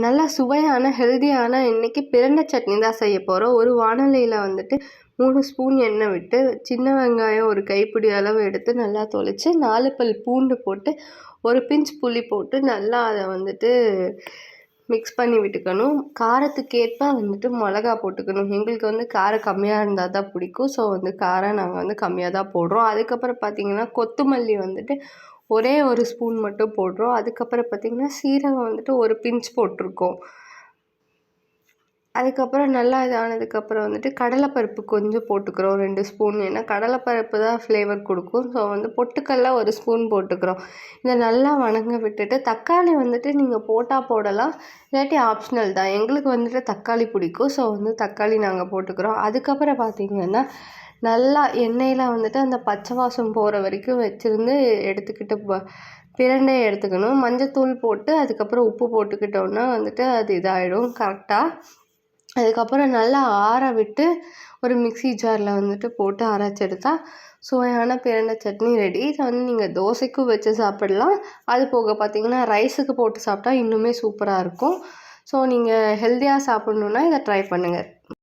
நல்லா சுவையான ஹெல்தியான இன்றைக்கி பிரண்டை சட்னி தான் செய்ய போகிறோம். ஒரு வாணலியில் வந்துட்டு 3 ஸ்பூன் எண்ணெய் விட்டு சின்ன வெங்காயம் ஒரு கைப்பிடி அளவு எடுத்து நல்லா தொளிச்சு 4 பல் பூண்டு போட்டு ஒரு பிஞ்ச் புளி போட்டு நல்லா அதை வந்துட்டு மிக்ஸ் பண்ணி விட்டுக்கணும். காரத்துக்கேற்ப வந்துட்டு மிளகா போட்டுக்கணும். எங்களுக்கு வந்து காரம் கம்மியாக இருந்தால் தான் பிடிக்கும். ஸோ வந்து காரம் நாங்கள் வந்து கம்மியாக தான் போடுறோம். அதுக்கப்புறம் பார்த்திங்கன்னா கொத்தமல்லி வந்துட்டு ஒரே ஒரு ஸ்பூன் மட்டும் போடுறோம். அதுக்கப்புறம் பார்த்திங்கன்னா சீரகம் வந்துட்டு ஒரு பிஞ்ச் போட்டிருக்கோம். அதுக்கப்புறம் நல்லா இதானதுக்கப்புறம் வந்துட்டு கடலைப்பருப்பு கொஞ்சம் போட்டுக்கிறோம் 2 ஸ்பூன். ஏன்னா கடலைப்பருப்பு தான் ஃப்ளேவர் கொடுக்கும். ஸோ வந்து பொட்டுக்கடல ஒரு ஸ்பூன் போட்டுக்கிறோம். இதை நல்லா வணங்க விட்டுட்டு தக்காளி வந்துட்டு நீங்கள் போட்டால் போடலாம், இல்லாட்டி ஆப்ஷனல் தான். எங்களுக்கு வந்துட்டு தக்காளி பிடிக்கும். ஸோ வந்து தக்காளி நாங்கள் போட்டுக்கிறோம். அதுக்கப்புறம் பார்த்திங்கன்னா நல்லா எண்ணெயில் வந்துட்டு அந்த பச்சை வாசம் போகிற வரைக்கும் வச்சுருந்து எடுத்துக்கிட்டு பிரண்டையை எடுத்துக்கணும். மஞ்சத்தூள் போட்டு அதுக்கப்புறம் உப்பு போட்டுக்கிட்டோன்னா வந்துட்டு அது இதாகிடும் கரெக்டாக. அதுக்கப்புறம் நல்லா ஆற விட்டு ஒரு மிக்ஸி ஜாரில் வந்துட்டு போட்டு அரைச்செடுத்தால் சுவையான பிரண்டை சட்னி ரெடி. இதை வந்து நீங்கள் தோசைக்கும் வச்சு சாப்பிடலாம். அது போக பார்த்திங்கன்னா ரைஸுக்கு போட்டு சாப்பிட்டா இன்னுமே சூப்பராக இருக்கும். ஸோ நீங்கள் ஹெல்த்தியாக சாப்பிட்ணுன்னா இதை ட்ரை பண்ணுங்கள்.